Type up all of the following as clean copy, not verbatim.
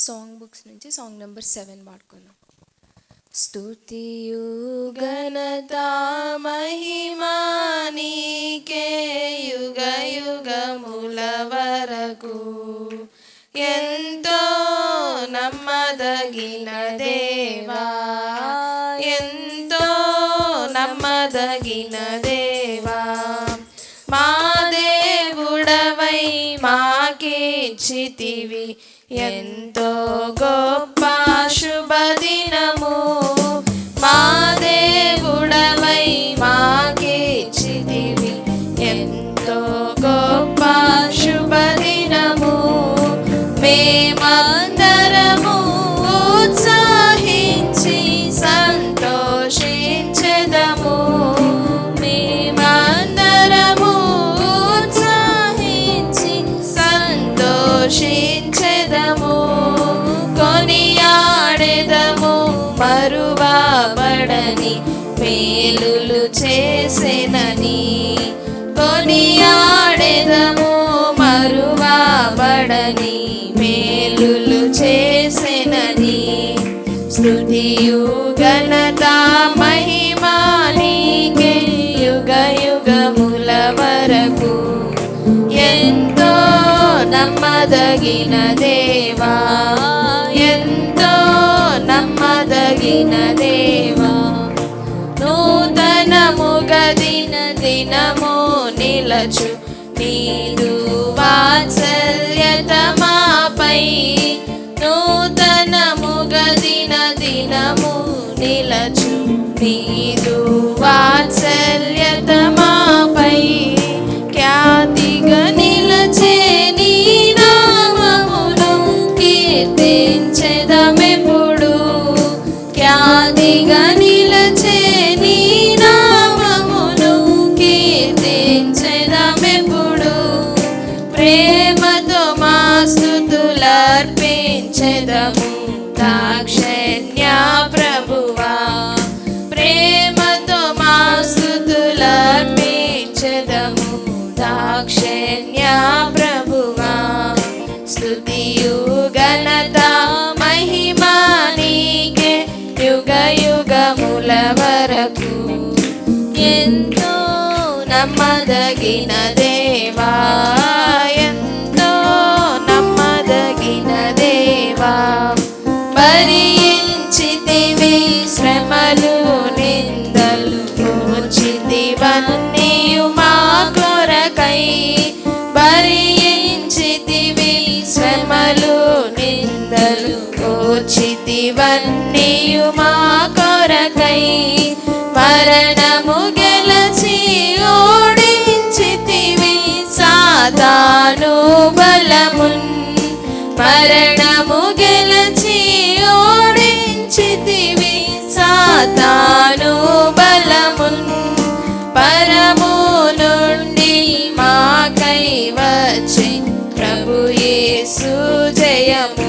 Song books నుంచి song number 7 పాడుకుందాం. స్తుతియు ఘనత మహిమా నీకే యుగ యుగముల వరకు, ఎంతో నమ్మదగిన దేవా, ఎంతో నమ్మదగిన దేవా, మా దేవుడవై మాకిచ్చితివి ఎంతో గొప్ప శుభదినము. మా దేవుడవై మాకిచ్చితివి ఎంతో గొప్ప శుభదినము. మేమందరము ఉత్సాహించి సంతోషించెదము, మేమందరము ఉత్సాహించి సంతోషించెదము. కొనియాడెదము మరువబడని మేలులు చేసెనని, కొనియాడెదము మరువబడని మేలులు చేసెనని. స్తుతియు ఘనత మహిమా నీకే యుగ యుగముల వరకు, ఎంతో నమ్మదగిన దేవా, ఎంతో నమ్మదగిన దేవా. నూతనముగదిన దినము నిలచు నీదు వాత్సల్యత మాపై, నూతనముగదిన దినము నిలచు నీదు వాత్సల్యత మాపై. ఖ్యాతిగా నిలచే నీ నామమును కీర్తించెదమెప్పుడు, ఖ్యాతిగా నిలచే నీ నామమును కీర్తించెదమెప్పుడు. ప్రేమతో మా స్తుతులర్పించెదము దాక్షిణ్య ప్రభువా, ప్రేమతో మా స్తుతులర్పించెదము దాక్షిణ్య ప్రభువా. స్తుతియు ఘనత మహిమా నీకే యుగ యుగముల వరకు, ఎంతో నమ్మదగిన దేవా, ఎంతో నమ్మదగిన దేవా. భరించితివి శ్రమలు నిందలు మోచితివన్నీయు మా కొరకై, భరించితివి శ్రమలు నిందలు మోచితివన్నీయు మా కొరకై. మరణము గెలచి ఓడించితివి సాతాను బలమున్, మరణము గెలచి ఓడించితివి సాతాను బలమున్. పరము నుండి మాకై వచ్చే ప్రభు యేసు జయము,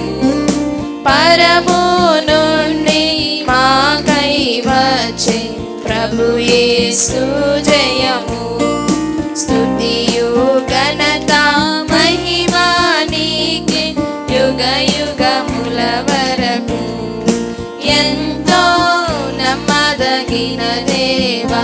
పరము నుండి మాకై వచ్చే ప్రభు యేసు జయము. స్తుతియు ఘనత మహిమా నీకే యుగ యుగముల వరకు, ఎంతో నమ్మదగిన దేవా.